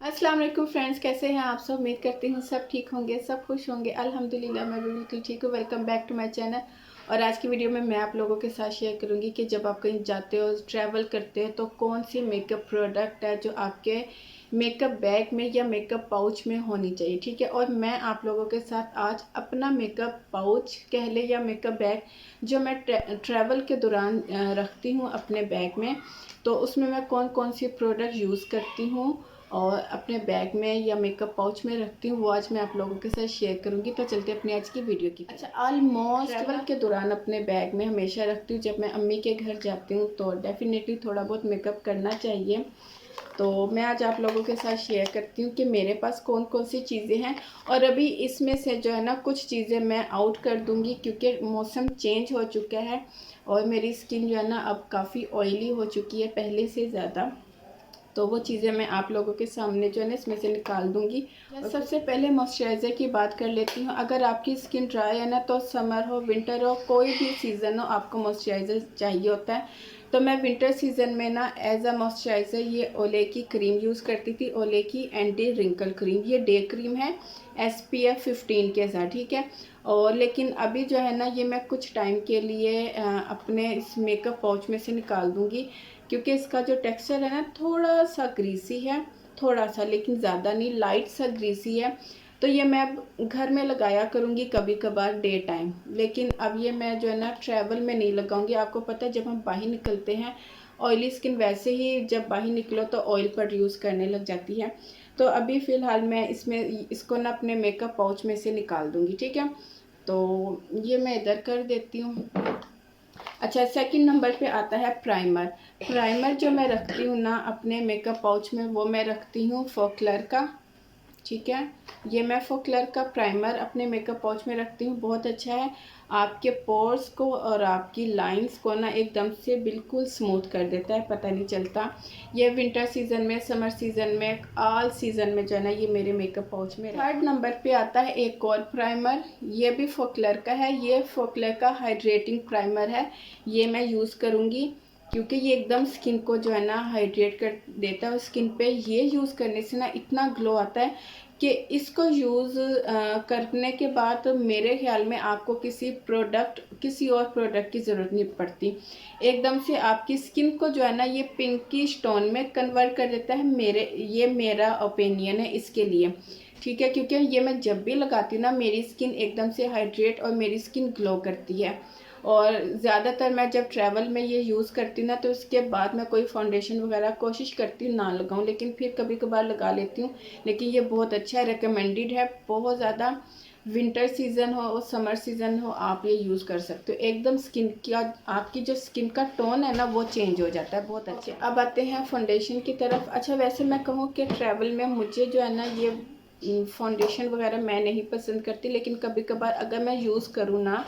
अस्सलाम वालेकुम फ्रेंड्स, कैसे हैं आप सब। उम्मीद करती हूँ सब ठीक होंगे, सब खुश होंगे। अल्हम्दुलिल्लाह मैं भी बिल्कुल ठीक हूँ। Welcome back to my channel. और आज की वीडियो में मैं आप लोगों के साथ शेयर करूँगी कि जब आप कहीं जाते हो, ट्रैवल करते हैं, तो कौन सी मेकअप प्रोडक्ट है जो आपके मेकअप बैग में या मेकअप पाउच में होनी चाहिए। ठीक है, और मैं आप लोगों के साथ आज अपना मेकअप पाउच कह ले या मेकअप बैग जो मैं ट्रैवल के दौरान रखती हूँ अपने बैग में, तो उसमें मैं कौन कौन सी प्रोडक्ट यूज़ करती हूँ और अपने बैग में या मेकअप पाउच में रखती हूँ, वो आज मैं आप लोगों के साथ शेयर करूँगी। तो चलते अपनी आज की वीडियो की। अच्छा, ऑलमोस्ट ट्रैवल के दौरान अपने बैग में हमेशा रखती हूँ। जब मैं अम्मी के घर जाती हूँ तो डेफिनेटली थोड़ा बहुत मेकअप करना चाहिए। तो मैं आज आप लोगों के साथ शेयर करती हूँ कि मेरे पास कौन कौन सी चीज़ें हैं। और अभी इसमें से जो है ना, कुछ चीज़ें मैं आउट कर दूँगी क्योंकि मौसम चेंज हो चुका है और मेरी स्किन जो है ना अब काफ़ी ऑयली हो चुकी है पहले से ज़्यादा। तो वो चीज़ें मैं आप लोगों के सामने जो है ना इसमें से निकाल दूंगी। और सबसे पहले मॉइस्चराइज़र की बात कर लेती हूँ। अगर आपकी स्किन ड्राई है ना, तो समर हो, विंटर हो, कोई भी सीज़न हो, आपको मॉइस्चराइज़र चाहिए होता है। तो मैं विंटर सीज़न में ना एज अ मॉइस्चराइज़र ये ओले की क्रीम यूज़ करती थी। ओले की एंटी रिंकल क्रीम, ये डे क्रीम है SPF 15 के साथ। ठीक है, और लेकिन अभी जो है ना ये मैं कुछ टाइम के लिए अपने इस मेकअप पाउच में से निकाल दूँगी क्योंकि इसका जो टेक्सचर है ना थोड़ा सा ग्रीसी है, थोड़ा सा, लेकिन ज़्यादा नहीं, लाइट सा ग्रीसी है। तो ये मैं अब घर में लगाया करूँगी कभी कभार डे टाइम, लेकिन अब ये मैं जो है ना ट्रैवल में नहीं लगाऊंगी। आपको पता है जब हम बाहर निकलते हैं, ऑयली स्किन वैसे ही जब बाहर निकलो तो ऑयल प्रोड्यूस करने लग जाती है। तो अभी फ़िलहाल मैं इसमें इसको ना अपने मेकअप पाउच में से निकाल दूँगी। ठीक है, तो ये मैं इधर कर देती हूँ। अच्छा, सेकंड नंबर पे आता है प्राइमर। प्राइमर जो मैं रखती हूँ ना अपने मेकअप पाउच में, वो मैं रखती हूँ फोकलर का। ठीक है, ये मैं फोकलर का प्राइमर अपने मेकअप पाउच में रखती हूँ। बहुत अच्छा है, आपके पोर्स को और आपकी लाइंस को ना एकदम से बिल्कुल स्मूथ कर देता है, पता नहीं चलता। ये विंटर सीजन में, समर सीजन में, ऑल सीजन में जो है ना ये मेरे मेकअप पाउच में। थर्ड नंबर पे आता है एक और प्राइमर, ये भी फोकलर का है। ये फोकलर का हाइड्रेटिंग प्राइमर है, ये मैं यूज़ करूँगी क्योंकि ये एकदम स्किन को जो है ना हाइड्रेट कर देता है। और स्किन पे ये यूज़ करने से ना इतना ग्लो आता है कि इसको यूज़ करने के बाद मेरे ख्याल में आपको किसी और प्रोडक्ट की ज़रूरत नहीं पड़ती। एकदम से आपकी स्किन को जो है ना ये पिंकी स्टोन में कन्वर्ट कर देता है। ये मेरा ओपिनियन है इसके लिए। ठीक है, क्योंकि ये मैं जब भी लगाती हूँ ना मेरी स्किन एकदम से हाइड्रेट और मेरी स्किन ग्लो करती है। और ज़्यादातर मैं जब ट्रैवल में ये यूज़ करती हूँ ना, तो उसके बाद मैं कोई फाउंडेशन वगैरह कोशिश करती हूँ ना लगाऊँ, लेकिन फिर कभी कभार लगा लेती हूँ। लेकिन ये बहुत अच्छा है, रिकमेंडेड है बहुत ज़्यादा। विंटर सीज़न हो, समर सीज़न हो, आप ये यूज़ कर सकते हो। एकदम स्किन का, आपकी जो स्किन का टोन है ना वो चेंज हो जाता है, बहुत अच्छे। अब आते हैं फाउंडेशन की तरफ। अच्छा, वैसे मैं कहूँ कि ट्रैवल में मुझे जो है ना ये फाउंडेशन वगैरह मैं नहीं पसंद करती, लेकिन कभी कभार अगर मैं यूज़ करूँ ना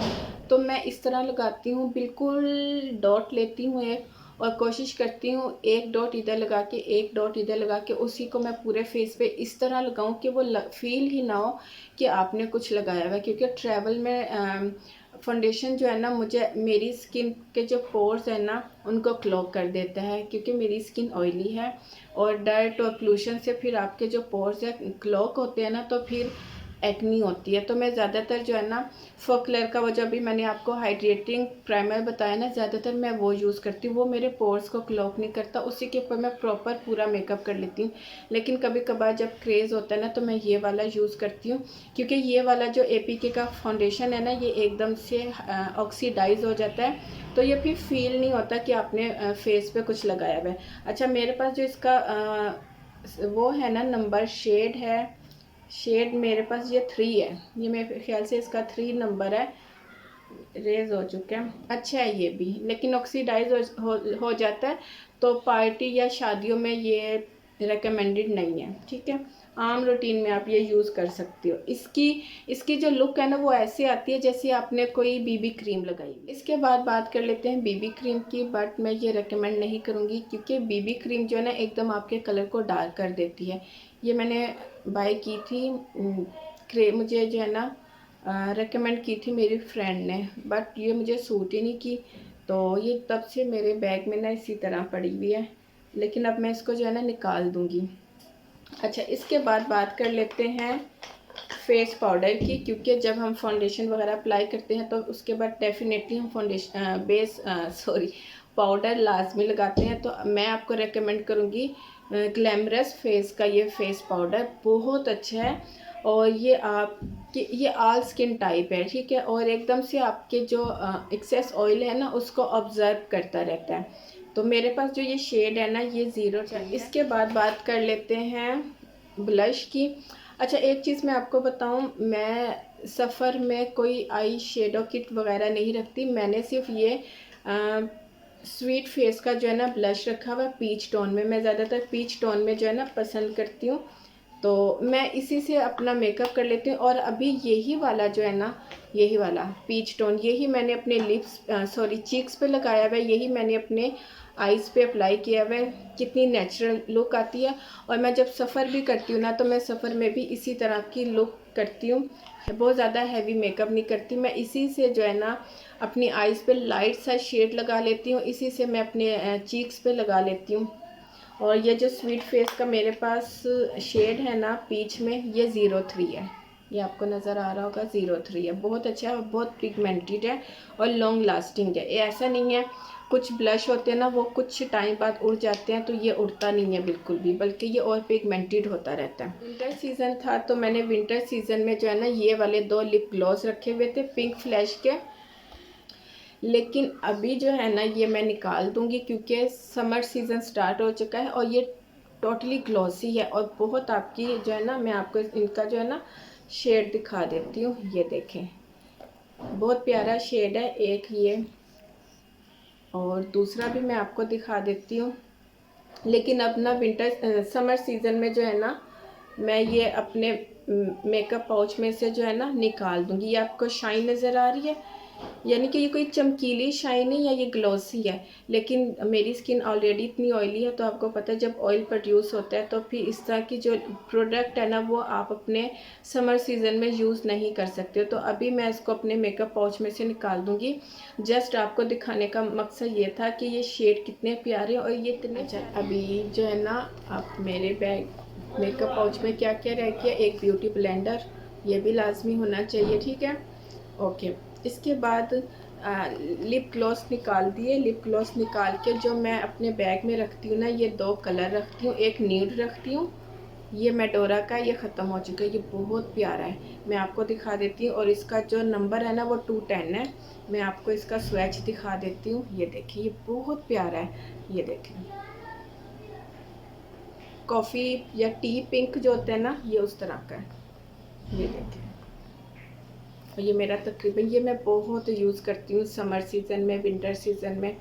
तो मैं इस तरह लगाती हूँ, बिल्कुल डॉट लेती हूँ एक, और कोशिश करती हूँ एक डॉट इधर लगा के, एक डॉट इधर लगा के, उसी को मैं पूरे फेस पे इस तरह लगाऊं कि वो फील ही ना हो कि आपने कुछ लगाया हुआ है। क्योंकि ट्रैवल में फाउंडेशन जो है ना मुझे मेरी स्किन के जो पोर्स है ना उनको क्लॉग कर देता है, क्योंकि मेरी स्किन ऑयली है और डर्ट और पोल्यूशन से फिर आपके जो पोर्स है क्लॉग होते हैं ना, तो फिर एक्नी होती है। तो मैं ज़्यादातर जो है ना फोकलर का, वो जो अभी मैंने आपको हाइड्रेटिंग प्राइमर बताया ना, ज़्यादातर मैं वो यूज़ करती हूँ। वो मेरे पोर्स को क्लॉग नहीं करता, उसी के ऊपर मैं प्रॉपर पूरा मेकअप कर लेती हूँ। लेकिन कभी कभार जब क्रेज़ होता है ना तो मैं ये वाला यूज़ करती हूँ, क्योंकि ये वाला जो APK का फाउंडेशन है ना ये एकदम से ऑक्सीडाइज हो जाता है, तो ये फिर फील नहीं होता कि आपने फेस पे कुछ लगाया हुआ है। अच्छा, मेरे पास जो इसका वो है ना नंबर शेड मेरे पास ये 3 है। ये मेरे ख्याल से इसका 3 नंबर है। रेज हो चुके हैं, अच्छा है ये भी, लेकिन ऑक्सीडाइज हो जाता है। तो पार्टी या शादियों में ये रिकमेंडेड नहीं है। ठीक है, आम रूटीन में आप ये यूज़ कर सकते हो। इसकी इसकी जो लुक है ना वो ऐसे आती है जैसे आपने कोई BB क्रीम लगाई। इसके बाद बात कर लेते हैं BB क्रीम की, बट मैं ये रिकमेंड नहीं करूँगी क्योंकि BB क्रीम जो है ना एकदम आपके कलर को डार्क कर देती है। ये मैंने बाय की थी, मुझे जो है ना रेकमेंड की थी मेरी फ्रेंड ने, बट ये मुझे सूट ही नहीं की। तो ये तब से मेरे बैग में ना इसी तरह पड़ी हुई है, लेकिन अब मैं इसको जो है ना निकाल दूँगी। अच्छा, इसके बाद बात कर लेते हैं फेस पाउडर की, क्योंकि जब हम फाउंडेशन वगैरह अप्लाई करते हैं तो उसके बाद डेफिनेटली हम फाउंडेशन पाउडर लाजमी लगाते हैं। तो मैं आपको रेकमेंड करूँगी ग्लैमरस फेस का ये फेस पाउडर बहुत अच्छा है, और ये ऑल स्किन टाइप है, ठीक है, और एकदम से आपके जो एक्सेस ऑयल है ना उसको ऑब्जर्व करता रहता है। तो मेरे पास जो ये शेड है ना ये 0 है। इसके बाद बात कर लेते हैं ब्लश की। अच्छा, एक चीज़ मैं आपको बताऊं, मैं सफ़र में कोई आई शेडो किट वगैरह नहीं रखती। मैंने सिर्फ ये स्वीट फेस का जो है ना ब्लश रखा हुआ है पीच टोन में। मैं ज़्यादातर पीच टोन में जो है ना पसंद करती हूँ, तो मैं इसी से अपना मेकअप कर लेती हूँ। और अभी यही वाला जो है ना, यही वाला पीच टोन, यही मैंने अपने चीक्स पे लगाया हुआ है, यही मैंने अपने आईज़ पे अप्लाई किया हुआ है। कितनी नेचुरल लुक आती है। और मैं जब सफ़र भी करती हूँ ना तो मैं सफ़र में भी इसी तरह की लुक करती हूँ, बहुत ज़्यादा हैवी मेकअप नहीं करती। मैं इसी से जो है ना अपनी आईज़ पे लाइट सा शेड लगा लेती हूँ, इसी से मैं अपने चीक्स पे लगा लेती हूँ। और ये जो स्वीट फेस का मेरे पास शेड है ना पीच में, ये 03 है, ये आपको नज़र आ रहा होगा, 03 है। बहुत अच्छा है और बहुत पिगमेंटेड है और लॉन्ग लास्टिंग है। ये ऐसा नहीं है, कुछ ब्लश होते हैं ना वो कुछ टाइम बाद उड़ जाते हैं, तो ये उड़ता नहीं है बिल्कुल भी, बल्कि ये और पिगमेंटेड होता रहता है। विंटर सीज़न था तो मैंने विंटर सीज़न में जो है ना ये वाले 2 लिप ग्लॉस रखे हुए थे पिंक फ्लैश के, लेकिन अभी जो है ना ये मैं निकाल दूंगी क्योंकि समर सीज़न स्टार्ट हो चुका है। और ये टोटली ग्लॉसी है और बहुत आपकी जो है ना, मैं आपको इनका जो है ना शेड दिखा देती हूँ। ये देखें, बहुत प्यारा शेड है एक ये, और दूसरा भी मैं आपको दिखा देती हूँ। लेकिन अब ना समर सीज़न में जो है ना मैं ये अपने मेकअप पाउच में से जो है ना निकाल दूँगी। ये आपको शाइन नज़र आ रही है, यानी कि ये कोई चमकीली शाइन नहीं है, ये ग्लॉसी है। लेकिन मेरी स्किन ऑलरेडी इतनी ऑयली है, तो आपको पता है जब ऑयल प्रोड्यूस होता है तो फिर इस तरह की जो प्रोडक्ट है ना वो आप अपने समर सीज़न में यूज़ नहीं कर सकते हो। तो अभी मैं इसको अपने मेकअप पाउच में से निकाल दूँगी। जस्ट आपको दिखाने का मकसद ये था कि ये शेड कितने प्यारे और ये इतने अच्छा। अभी जो है ना आप मेरे मेकअप पाउच में क्या क्या रह गया, एक ब्यूटी ब्लेंडर, ये भी लाजमी होना चाहिए, ठीक है, ओके। इसके बाद लिप ग्लॉस निकाल दिए। लिप ग्लॉस निकाल के जो मैं अपने बैग में रखती हूँ ना, ये 2 कलर रखती हूँ, एक न्यूड रखती हूँ, ये मेडोरा का, ये ख़त्म हो चुका है, ये बहुत प्यारा है, मैं आपको दिखा देती हूँ। और इसका जो नंबर है ना वो 210 है। मैं आपको इसका स्वैच दिखा देती हूँ, ये देखिए, ये बहुत प्यारा है, ये देखें, कॉफ़ी या टी पिंक जो होता है ना, ये उस तरह का है, ये देखें। और ये मेरा तकरीबन, ये मैं बहुत यूज़ करती हूँ समर सीज़न में, विंटर सीज़न में।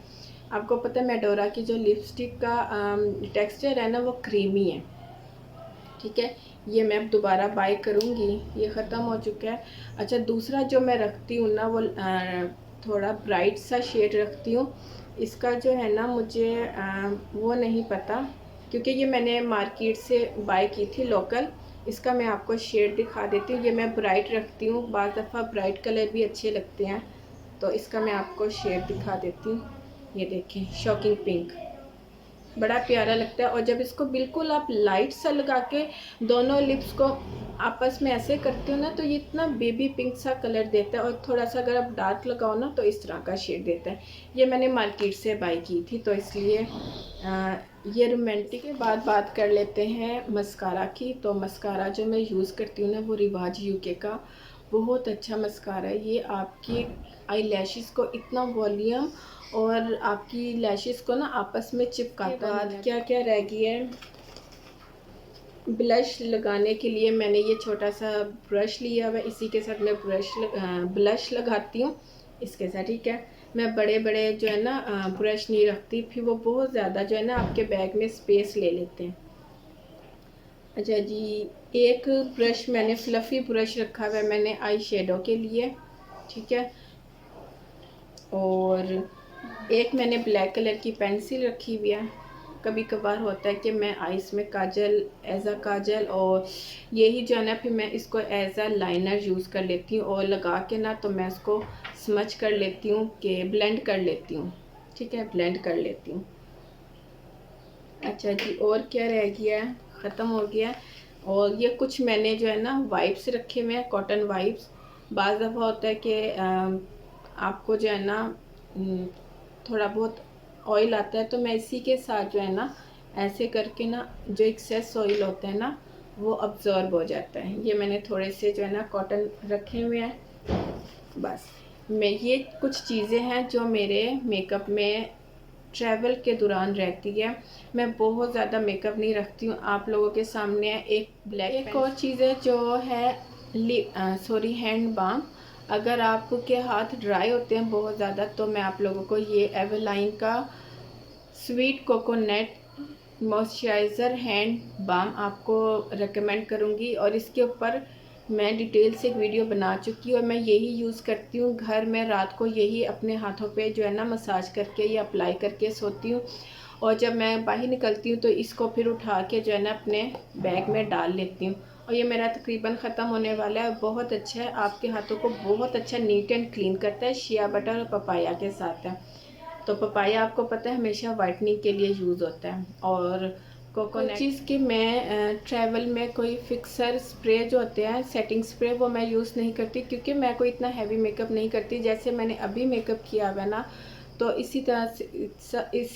आपको पता है मेडोरा की जो लिपस्टिक का टेक्सचर है ना वो क्रीमी है, ठीक है। ये मैं अब दोबारा बाय करूँगी, ये ख़त्म हो चुका है। अच्छा, दूसरा जो मैं रखती हूँ ना वो थोड़ा ब्राइट सा शेड रखती हूँ। इसका जो है ना मुझे वो नहीं पता, क्योंकि ये मैंने मार्केट से बाय की थी लोकल। इसका मैं आपको शेड दिखा देती हूँ। ये मैं ब्राइट रखती हूँ, बाज़ दफ़ा ब्राइट कलर भी अच्छे लगते हैं, तो इसका मैं आपको शेड दिखा देती हूँ। ये देखें, शॉकिंग पिंक, बड़ा प्यारा लगता है। और जब इसको बिल्कुल आप लाइट सा लगा के दोनों लिप्स को आपस में ऐसे करते हो ना, तो ये इतना बेबी पिंक सा कलर देता है। और थोड़ा सा अगर आप डार्क लगाओ ना तो इस तरह का शेड देता है। ये मैंने मार्केट से बाय की थी, तो इसलिए ये रोमांटिक। के बाद बात कर लेते हैं मस्कारा की। तो मस्कारा जो मैं यूज़ करती हूँ ना वो रिवाज यूके का बहुत अच्छा मस्कारा है। ये आपकी आई लैशेज़ को इतना वॉल्यूम और आपकी लैशेज़ को ना आपस में चिपकाता है। क्या क्या रह गया है, ब्लश लगाने के लिए मैंने ये छोटा सा ब्रश लिया हुआ है, इसी के साथ मैं ब्लश लगाती हूँ इसके साथ, ठीक है। मैं बड़े बड़े जो है ना ब्रश नहीं रखती, फिर वो बहुत ज़्यादा जो है ना आपके बैग में स्पेस ले लेते हैं। अच्छा जी, एक ब्रश मैंने फ्लफ़ी ब्रश रखा हुआ है मैंने आई शेडो के लिए, ठीक है। और एक मैंने ब्लैक कलर की पेंसिल रखी हुई है। कभी कभार होता है कि मैं आइस में काजल, एज़ अ काजल, और यही जो है ना फिर मैं इसको एज़ अ लाइनर यूज़ कर लेती हूँ। और लगा के ना तो मैं इसको स्मच कर लेती हूँ, कि ब्लेंड कर लेती हूँ, ठीक है, ब्लेंड कर लेती हूँ। अच्छा जी, और क्या रह गया है, ख़त्म हो गया है। और ये कुछ मैंने जो है ना वाइप्स रखे हुए हैं, कॉटन वाइप्स। बाज़ दफ़ा होता है कि आपको जो है ना थोड़ा बहुत ऑयल आता है, तो मैं इसी के साथ जो है ना ऐसे करके ना जो एक्सेस ऑयल होता है ना वो अब्ज़ॉर्ब हो जाता है। ये मैंने थोड़े से जो है ना कॉटन रखे हुए हैं। बस मैं ये कुछ चीज़ें हैं जो मेरे मेकअप में ट्रैवल के दौरान रहती है। मैं बहुत ज़्यादा मेकअप नहीं रखती हूँ। आप लोगों के सामने एक और चीज़ है जो है हैंड बाम। अगर आपके हाथ ड्राई होते हैं बहुत ज़्यादा, तो मैं आप लोगों को ये एवरलाइन का sweet coconut moisturizer hand balm आपको रेकमेंड करूँगी। और इसके ऊपर मैं डिटेल से एक वीडियो बना चुकी हूँ और मैं यही यूज़ करती हूँ घर में। रात को यही अपने हाथों पे जो है ना मसाज करके या अप्लाई करके सोती हूँ, और जब मैं बाहर निकलती हूँ तो इसको फिर उठा के जो है ना अपने बैग में डाल लेती हूँ। और ये मेरा तकरीबन ख़त्म होने वाला है। बहुत अच्छा है, आपके हाथों को बहुत अच्छा नीट एंड क्लीन करता है। शिया बटर और पपाया के साथ है। तो पपाया आपको पता है हमेशा वाइटनिंग के लिए यूज़ होता है। और कोकोनट चीज़ कि मैं ट्रैवल में कोई फिक्सर स्प्रे जो होते हैं सेटिंग स्प्रे वो मैं यूज़ नहीं करती, क्योंकि मैं कोई इतना हैवी मेकअप नहीं करती। जैसे मैंने अभी मेकअप किया हुआ ना, तो इसी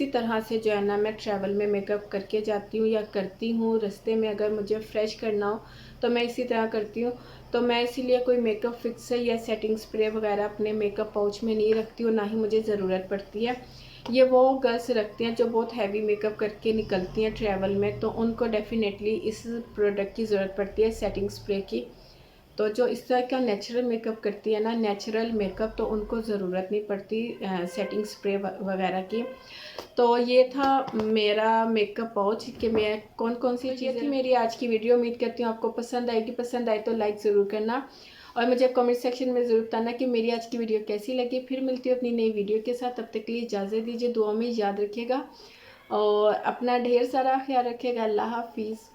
तरह से जो है ना मैं ट्रैवल में मेकअप करके जाती हूँ या करती हूँ। रास्ते में अगर मुझे फ्रेश करना हो तो मैं इसी तरह करती हूँ। तो मैं इसीलिए कोई मेकअप फिक्सर या सेटिंग स्प्रे वगैरह अपने मेकअप पाउच में नहीं रखती हूँ, ना ही मुझे ज़रूरत पड़ती है। ये वो गर्ल्स रखती हैं जो बहुत हैवी मेकअप करके निकलती हैं ट्रैवल में, तो उनको डेफिनेटली इस प्रोडक्ट की ज़रूरत पड़ती है, सेटिंग स्प्रे की। तो जो इस तरह का नेचुरल मेकअप करती है ना, नेचुरल मेकअप, तो उनको ज़रूरत नहीं पड़ती सेटिंग स्प्रे वगैरह की। तो ये था मेरा मेकअप पाउच कि मैं कौन कौन सी चीज़ें थी मेरी आज की वीडियो। उम्मीद करती हूँ आपको पसंद आएगी। पसंद आए तो लाइक ज़रूर करना और मुझे कमेंट सेक्शन में ज़रूर बताना कि मेरी आज की वीडियो कैसी लगी। फिर मिलती हूँ अपनी नई वीडियो के साथ। तब तक के लिए इजाज़त दीजिए। दुआ में याद रखिएगा और अपना ढेर सारा ख्याल रखिएगा। अल्लाह हाफिज़।